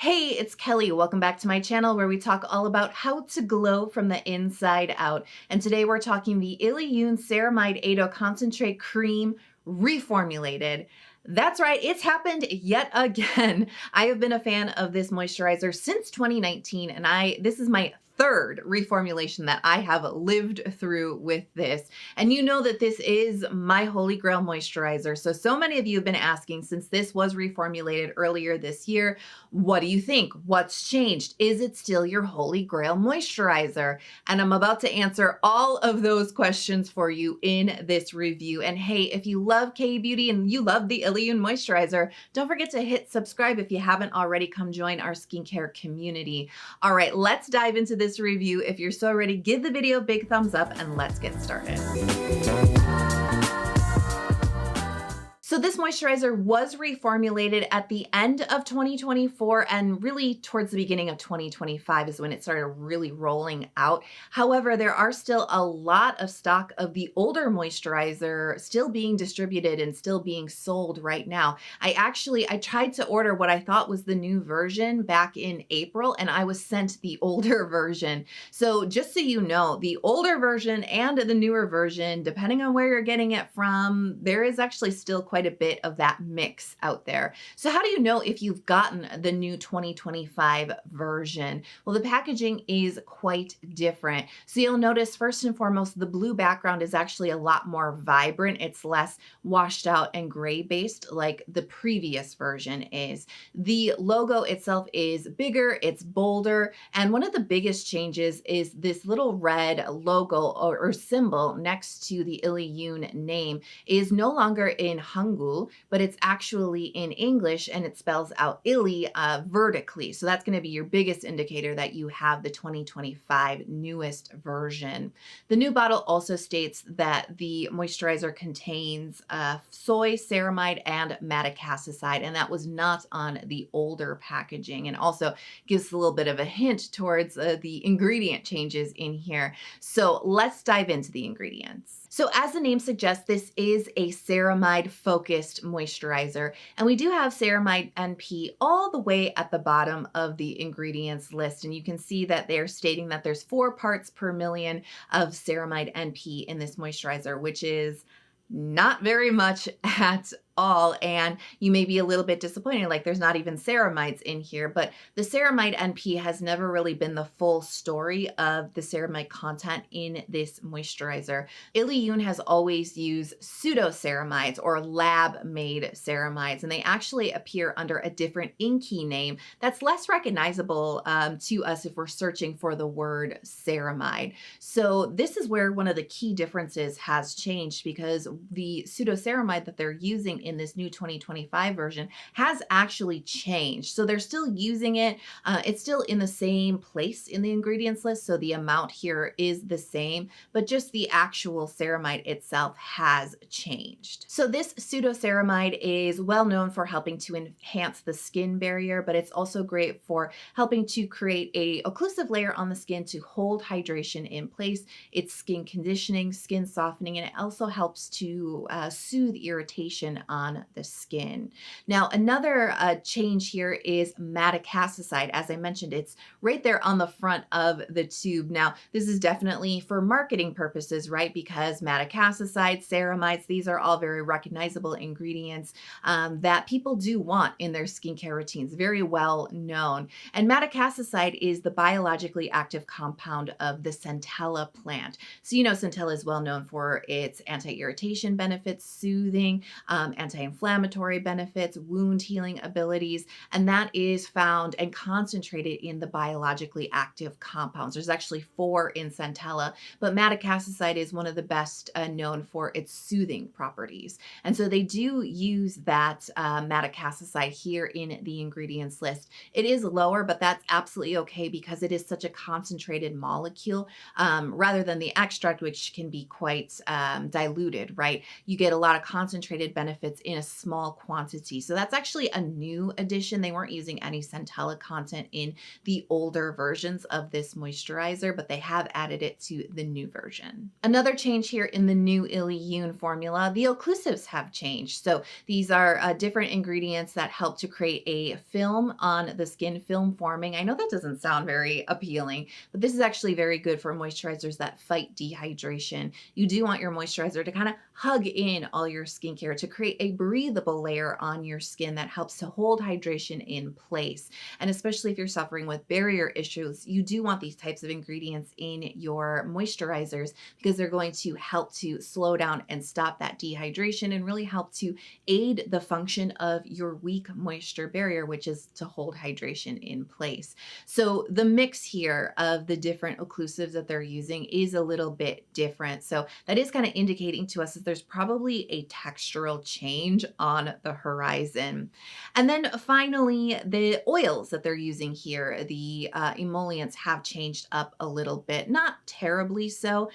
Hey, it's Kelly. Welcome back to my channel where we talk all about how to glow from the inside out. And today we're talking the Illiyoon Ceramide Ado Concentrate Cream reformulated. That's right, it's happened yet again. I have been a fan of this moisturizer since 2019, and this is my third reformulation that I have lived through with this. And you know that this is my holy grail moisturizer. So many of you have been asking, since this was reformulated earlier this year, what do you think? What's changed? Is it still your holy grail moisturizer? And I'm about to answer all of those questions for you in this review. And hey, if you love K-Beauty and you love the Illiyoon moisturizer, don't forget to hit subscribe if you haven't already. Come join our skincare community. All right, let's dive into this review. If you're so ready, give the video a big thumbs up and let's get started. So this moisturizer was reformulated at the end of 2024 and really towards the beginning of 2025 is when it started really rolling out. However, there are still a lot of stock of the older moisturizer still being distributed and still being sold right now. I tried to order what I thought was the new version back in April, and I was sent the older version. So just so you know, the older version and the newer version, depending on where you're getting it from, there is actually still quite a bit of that mix out there. So how do you know if you've gotten the new 2025 version? Well, the packaging is quite different. So you'll notice first and foremost, the blue background is actually a lot more vibrant. It's less washed out and gray based like the previous version is. The logo itself is bigger, it's bolder, and one of the biggest changes is this little red logo or symbol next to the Illiyoon name is no longer in Hangul, but it's actually in English, and it spells out Illy vertically. So that's going to be your biggest indicator that you have the 2025 newest version. The new bottle also states that the moisturizer contains soy, ceramide, and madecassoside, and that was not on the older packaging, and also gives a little bit of a hint towards the ingredient changes in here. So let's dive into the ingredients. So as the name suggests, this is a ceramide focused moisturizer, and we do have ceramide NP all the way at the bottom of the ingredients list, and you can see that they're stating that there's 4 parts per million of ceramide NP in this moisturizer, which is not very much at all. And you may be a little bit disappointed, like there's not even ceramides in here, but the ceramide NP has never really been the full story of the ceramide content in this moisturizer. Illiyoon has always used pseudoceramides or lab-made ceramides, and they actually appear under a different inky name that's less recognizable to us if we're searching for the word ceramide. So this is where one of the key differences has changed, because the pseudoceramide that they're using in this new 2025 version has actually changed. So they're still using it. It's still in the same place in the ingredients list. So the amount here is the same, but just the actual ceramide itself has changed. So this pseudoceramide is well known for helping to enhance the skin barrier, but it's also great for helping to create a occlusive layer on the skin to hold hydration in place. It's skin conditioning, skin softening, and it also helps to soothe irritation on the skin. Now, another change here is madecassoside. As I mentioned, it's right there on the front of the tube. Now, this is definitely for marketing purposes, right? Because madecassoside, ceramides, these are all very recognizable ingredients that people do want in their skincare routines, very well known. And madecassoside is the biologically active compound of the centella plant. So you know centella is well known for its anti-irritation benefits, soothing, anti-inflammatory benefits, wound healing abilities, and that is found and concentrated in the biologically active compounds. There's actually 4 in centella, but madecassoside is one of the best known for its soothing properties. And so they do use that madecassoside here in the ingredients list. It is lower, but that's absolutely okay because it is such a concentrated molecule rather than the extract, which can be quite diluted, right? You get a lot of concentrated benefits it's in a small quantity. So that's actually a new addition. They weren't using any centella content in the older versions of this moisturizer, but they have added it to the new version. Another change here in the new Illiyoon formula, the occlusives have changed. So these are different ingredients that help to create a film on the skin, film forming. I know that doesn't sound very appealing, but this is actually very good for moisturizers that fight dehydration. You do want your moisturizer to kind of hug in all your skincare to create a breathable layer on your skin that helps to hold hydration in place. And especially if you're suffering with barrier issues, you do want these types of ingredients in your moisturizers because they're going to help to slow down and stop that dehydration and really help to aid the function of your weak moisture barrier, which is to hold hydration in place. So the mix here of the different occlusives that they're using is a little bit different. So that is kind of indicating to us that there's probably a textural change on the horizon. And then finally, the oils that they're using here, the emollients have changed up a little bit, not terribly so.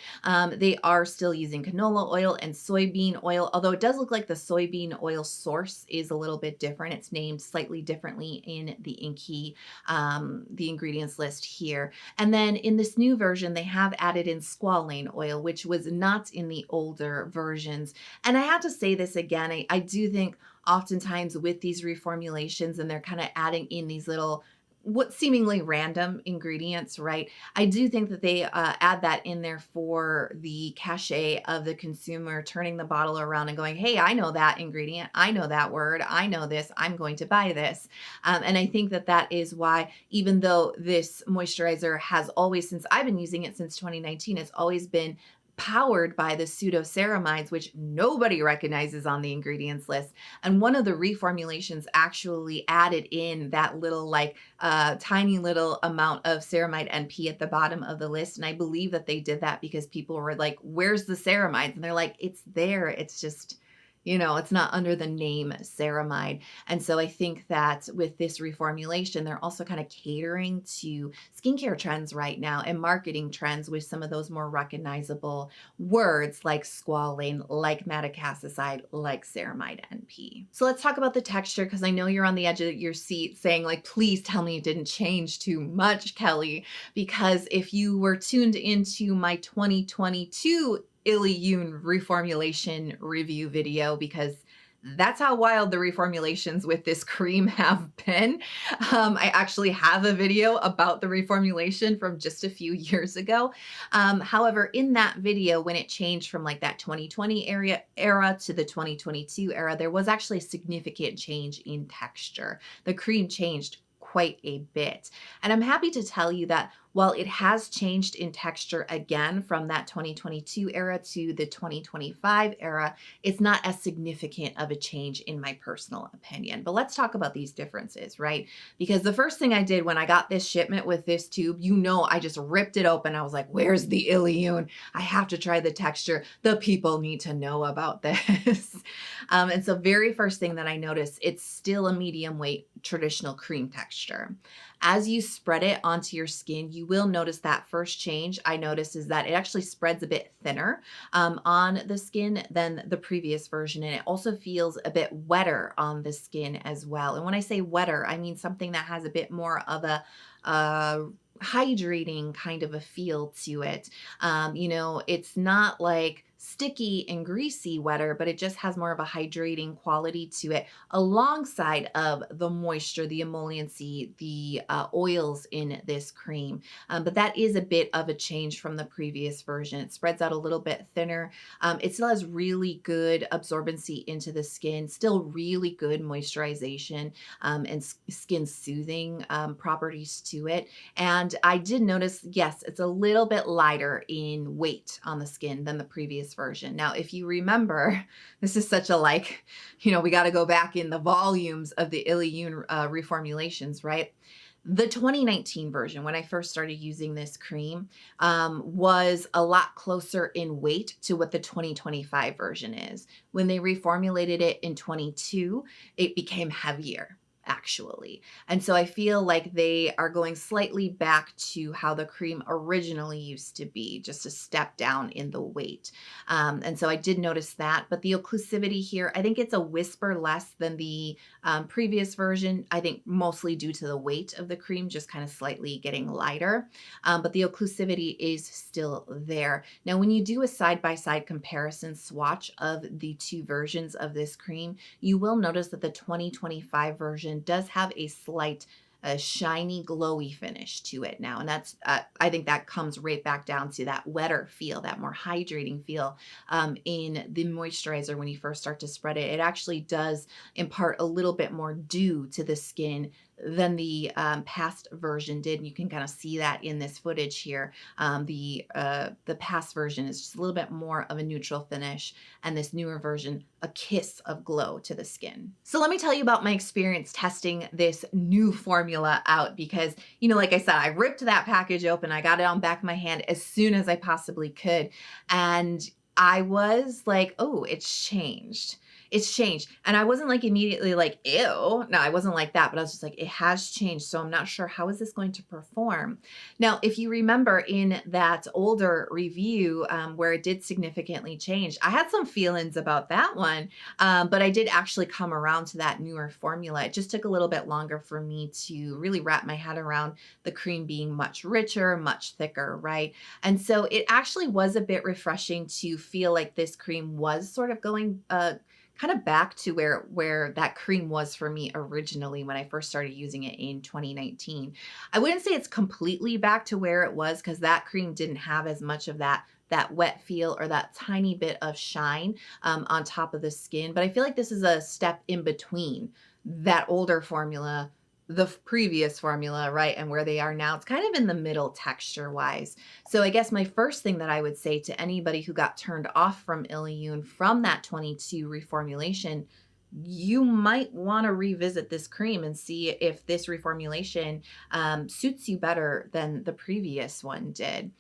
They are still using canola oil and soybean oil, although it does look like the soybean oil source is a little bit different. It's named slightly differently in the Inky, the ingredients list here. And then in this new version, they have added in squalane oil, which was not in the older versions. And I have to say this again, I do think oftentimes with these reformulations and they're kind of adding in these little what seemingly random ingredients, right? I do think that they add that in there for the cachet of the consumer, turning the bottle around and going, hey, I know that ingredient. I know that word. I know this. I'm going to buy this. And I think that that is why, even though this moisturizer has always, since I've been using it since 2019, it's always been powered by the pseudoceramides, which nobody recognizes on the ingredients list. And one of the reformulations actually added in that little tiny little amount of ceramide NP at the bottom of the list. And I believe that they did that because people were like, where's the ceramides? And they're like, it's there. It's just, it's not under the name ceramide. And so I think that with this reformulation, they're also kind of catering to skincare trends right now and marketing trends with some of those more recognizable words like squalane, like madecassoside, like ceramide NP. So let's talk about the texture, because I know you're on the edge of your seat saying like, please tell me it didn't change too much, Kelly, because if you were tuned into my 2022 Illiyoon reformulation review video, because that's how wild the reformulations with this cream have been. I actually have a video about the reformulation from just a few years ago. However, in that video, when it changed from like that 2020 era to the 2022 era, there was actually a significant change in texture. The cream changed quite a bit. And I'm happy to tell you that while it has changed in texture again from that 2022 era to the 2025 era, it's not as significant of a change in my personal opinion. But let's talk about these differences, right? Because the first thing I did when I got this shipment with this tube, I just ripped it open. I was like, where's the Illiyoon? I have to try the texture. The people need to know about this. And so very first thing that I noticed, it's still a medium weight traditional cream texture. As you spread it onto your skin, you will notice that first change I noticed is that it actually spreads a bit thinner on the skin than the previous version. And it also feels a bit wetter on the skin as well. And when I say wetter, I mean something that has a bit more of a hydrating kind of a feel to it. It's not like sticky and greasy wetter, but it just has more of a hydrating quality to it alongside of the moisture, the emolliency, the oils in this cream. But that is a bit of a change from the previous version. It spreads out a little bit thinner. It still has really good absorbency into the skin, still really good moisturization and skin soothing properties to it. And I did notice, yes, it's a little bit lighter in weight on the skin than the previous version. Now, if you remember, this is such a we got to go back in the volumes of the Illiyoon reformulations, right? The 2019 version, when I first started using this cream, was a lot closer in weight to what the 2025 version is. When they reformulated it in 22, it became heavier. actually. And so I feel like they are going slightly back to how the cream originally used to be, just a step down in the weight. And so I did notice that, but the occlusivity here, I think it's a whisper less than the previous version. I think mostly due to the weight of the cream, just kind of slightly getting lighter. But the occlusivity is still there. Now, when you do a side-by-side comparison swatch of the two versions of this cream, you will notice that the 2025 version does have a slight shiny, glowy finish to it now. And that's, I think that comes right back down to that wetter feel, that more hydrating feel in the moisturizer when you first start to spread it. It actually does impart a little bit more dew to the skin than the past version did. And you can kind of see that in this footage here. The past version is just a little bit more of a neutral finish, and this newer version, a kiss of glow to the skin. So let me tell you about my experience testing this new formula out, because, you know, like I said, I ripped that package open. I got it on back of my hand as soon as I possibly could. And I was like, oh, it's changed. It's changed. And I wasn't like immediately like, ew. No, I wasn't like that, but I was just like, it has changed. So I'm not sure, how is this going to perform? Now, if you remember in that older review where it did significantly change, I had some feelings about that one, but I did actually come around to that newer formula. It just took a little bit longer for me to really wrap my head around the cream being much richer, much thicker, right? And so it actually was a bit refreshing to feel like this cream was sort of going kind of back to where that cream was for me originally when I first started using it in 2019. I wouldn't say it's completely back to where it was, because that cream didn't have as much of that wet feel or that tiny bit of shine on top of the skin. But I feel like this is a step in between that older formula, the previous formula, right, and where they are now. It's kind of in the middle texture wise. So I guess my first thing that I would say to anybody who got turned off from Illiyoon from that 22 reformulation, you might want to revisit this cream and see if this reformulation suits you better than the previous one did.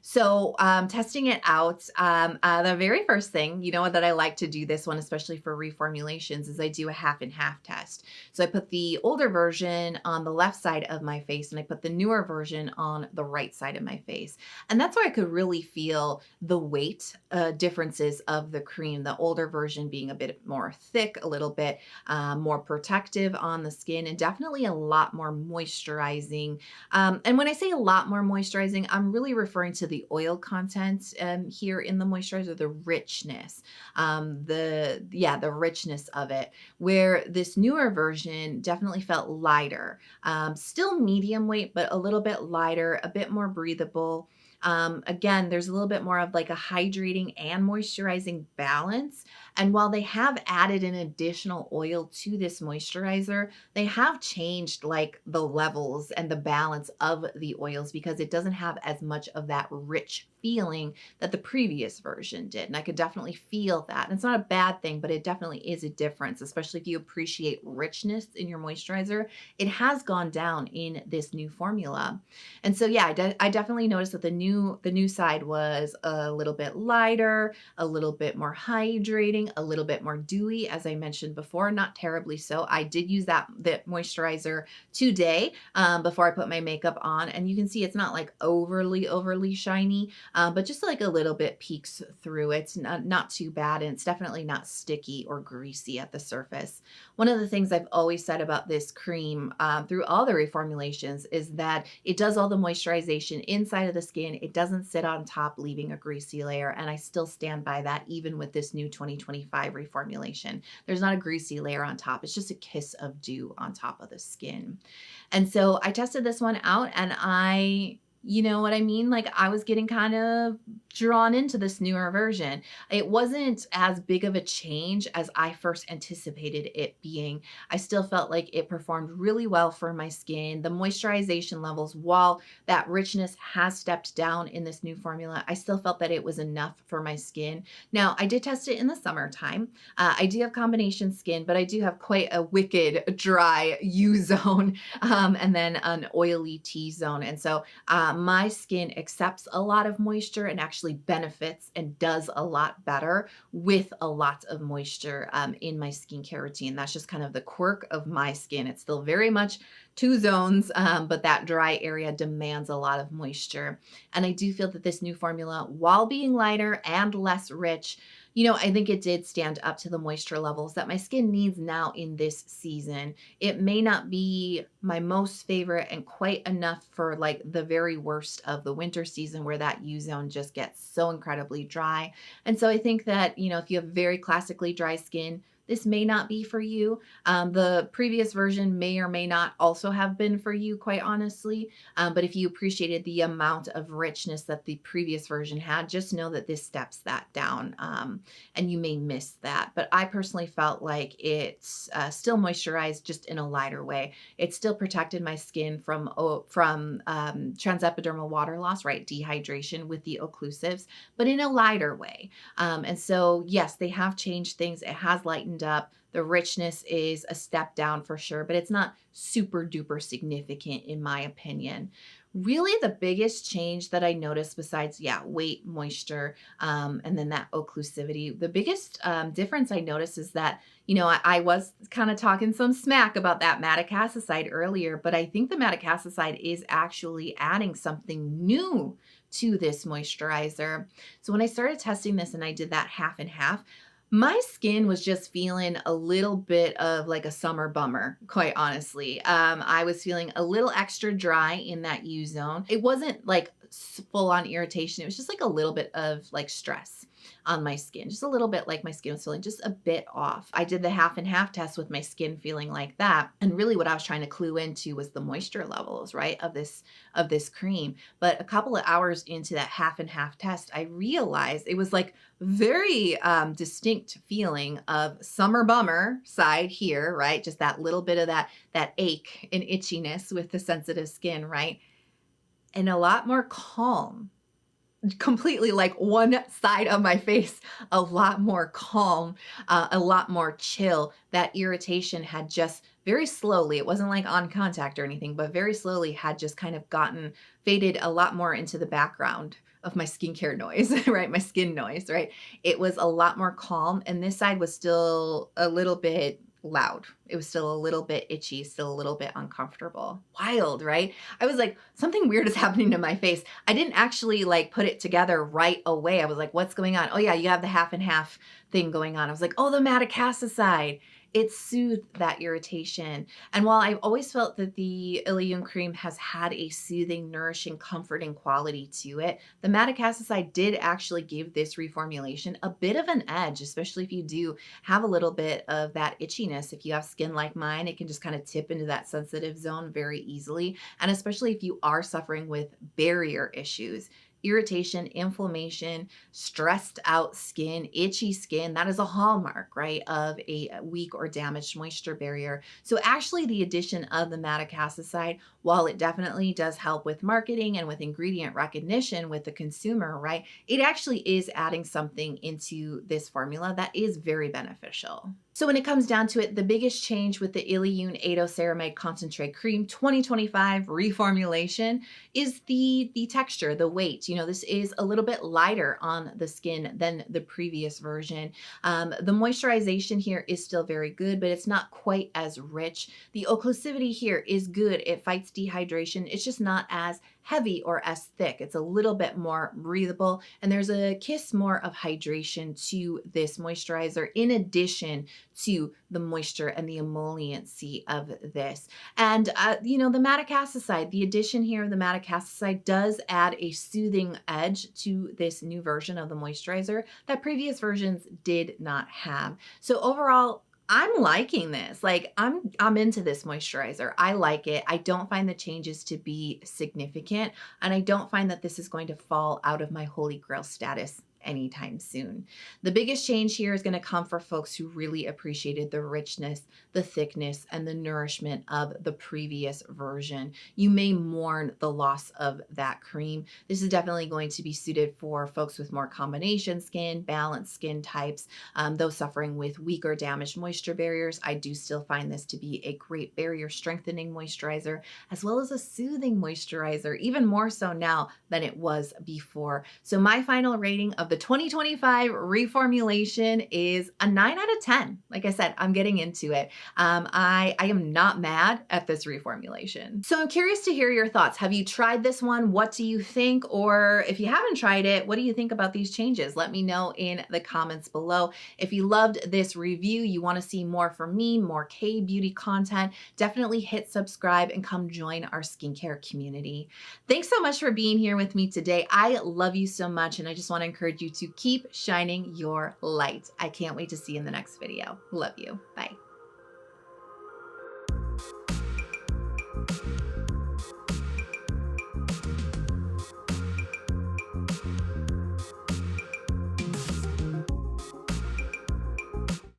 So testing it out, the very first thing, you know, that I like to do this one, especially for reformulations, is I do a half and half test. So I put the older version on the left side of my face and I put the newer version on the right side of my face. And that's where I could really feel the weight differences of the cream, the older version being a bit more thick, a little bit more protective on the skin, and definitely a lot more moisturizing. And when I say a lot more moisturizing, I'm really referring to the oil content here in the moisturizer, the richness, the richness of it, where this newer version definitely felt lighter, still medium weight, but a little bit lighter, a bit more breathable. Again, there's a little bit more of like a hydrating and moisturizing balance. And while they have added an additional oil to this moisturizer, they have changed like the levels and the balance of the oils, because it doesn't have as much of that rich feeling that the previous version did. And I could definitely feel that. And it's not a bad thing, but it definitely is a difference, especially if you appreciate richness in your moisturizer. It has gone down in this new formula. And so, yeah, I definitely noticed that the new side was a little bit lighter, a little bit more hydrating, a little bit more dewy, as I mentioned before, not terribly so. I did use that moisturizer today before I put my makeup on, and you can see it's not like overly shiny, but just like a little bit peeks through. It's not too bad, and it's definitely not sticky or greasy at the surface. One of the things I've always said about this cream through all the reformulations is that it does all the moisturization inside of the skin. It doesn't sit on top, leaving a greasy layer, and I still stand by that even with this new 2025 reformulation. There's not a greasy layer on top. It's just a kiss of dew on top of the skin. And so I tested this one out, and you know what I mean? Like, I was getting kind of drawn into this newer version. It wasn't as big of a change as I first anticipated it being. I still felt like it performed really well for my skin. The moisturization levels, while that richness has stepped down in this new formula, I still felt that it was enough for my skin. Now, I did test it in the summertime. I do have combination skin, but I do have quite a wicked dry U zone and then an oily T zone. And so my skin accepts a lot of moisture and actually benefits and does a lot better with a lot of moisture in my skincare routine. That's just kind of the quirk of my skin. It's still very much two zones, but that dry area demands a lot of moisture. And I do feel that this new formula, while being lighter and less rich, I think it did stand up to the moisture levels that my skin needs now in this season. It may not be my most favorite and quite enough for like the very worst of the winter season where that U zone just gets so incredibly dry. And so I think that, if you have very classically dry skin, this may not be for you. The previous version may or may not also have been for you, quite honestly. But if you appreciated the amount of richness that the previous version had, just know that this steps that down, and you may miss that. But I personally felt like it's still moisturized, just in a lighter way. It still protected my skin from transepidermal water loss, right? Dehydration with the occlusives, but in a lighter way. And so, yes, they have changed things. It has lightened up. The richness is a step down for sure, but it's not super duper significant in my opinion. Really, the biggest change that I noticed besides, weight, moisture, and then that occlusivity, the biggest difference I noticed is that, I was kind of talking some smack about that madecassoside earlier, but I think the madecassoside is actually adding something new to this moisturizer. So when I started testing this and I did that half and half, my skin was just feeling a little bit of like a summer bummer, quite honestly. I was feeling a little extra dry in that U zone. It wasn't like full on irritation. It was just like a little bit of like stress on my skin, just a little bit like my skin was feeling just a bit off. I did the half and half test with my skin feeling like that. And really what I was trying to clue into was the moisture levels, right, of this cream. But a couple of hours into that half and half test, I realized it was like very distinct feeling of summer bummer side here, right? Just that little bit of that ache and itchiness with the sensitive skin, right? And a lot more calm, completely like one side of my face, a lot more calm, a lot more chill. That irritation had just very slowly, it wasn't like on contact or anything, but very slowly had just kind of faded a lot more into the background of my skincare noise, right? My skin noise, right? It was a lot more calm. And this side was still a little bit loud. It was still a little bit itchy, still a little bit uncomfortable. Wild, right? I was like, something weird is happening to my face. I didn't actually like put it together right away. I was like, what's going on? Oh yeah, you have the half and half thing going on. I was like, oh, the madecassoside. It soothed that irritation. And while I've always felt that the Illiyoon cream has had a soothing, nourishing, comforting quality to it, the madecassoside did actually give this reformulation a bit of an edge, especially if you do have a little bit of that itchiness. If you have skin like mine, it can just kind of tip into that sensitive zone very easily. And especially if you are suffering with barrier issues, irritation, inflammation, stressed out skin, itchy skin, that is a hallmark, right, of a weak or damaged moisture barrier. So actually the addition of the madecassoside, while it definitely does help with marketing and with ingredient recognition with the consumer, right, it actually is adding something into this formula that is very beneficial. So when it comes down to it, the biggest change with the Illiyoon 8 Ceramide Concentrate Cream 2025 reformulation is the texture, the weight. This is a little bit lighter on the skin than the previous version. The moisturization here is still very good, but it's not quite as rich. The occlusivity here is good. It fights dehydration. It's just not as heavy or as thick. It's a little bit more breathable, and there's a kiss more of hydration to this moisturizer in addition to the moisture and the emolliency of this. And the madecassoside, the addition here of the madecassoside does add a soothing edge to this new version of the moisturizer that previous versions did not have. So overall, I'm liking this. Like I'm into this moisturizer. I like it. I don't find the changes to be significant, and I don't find that this is going to fall out of my holy grail status anytime soon. The biggest change here is going to come for folks who really appreciated the richness, the thickness, and the nourishment of the previous version. You may mourn the loss of that cream. This is definitely going to be suited for folks with more combination skin, balanced skin types, those suffering with weak or damaged moisture barriers. I do still find this to be a great barrier strengthening moisturizer, as well as a soothing moisturizer, even more so now than it was before. So my final rating of the 2025 reformulation is a 9 out of 10. Like I said, I'm getting into it. I am not mad at this reformulation. So I'm curious to hear your thoughts. Have you tried this one? What do you think? Or if you haven't tried it, what do you think about these changes? Let me know in the comments below. If you loved this review, you want to see more from me, more K-beauty content, definitely hit subscribe and come join our skincare community. Thanks so much for being here with me today. I love you so much, and I just want to encourage you to keep shining your light. I can't wait to see you in the next video. Love you. Bye.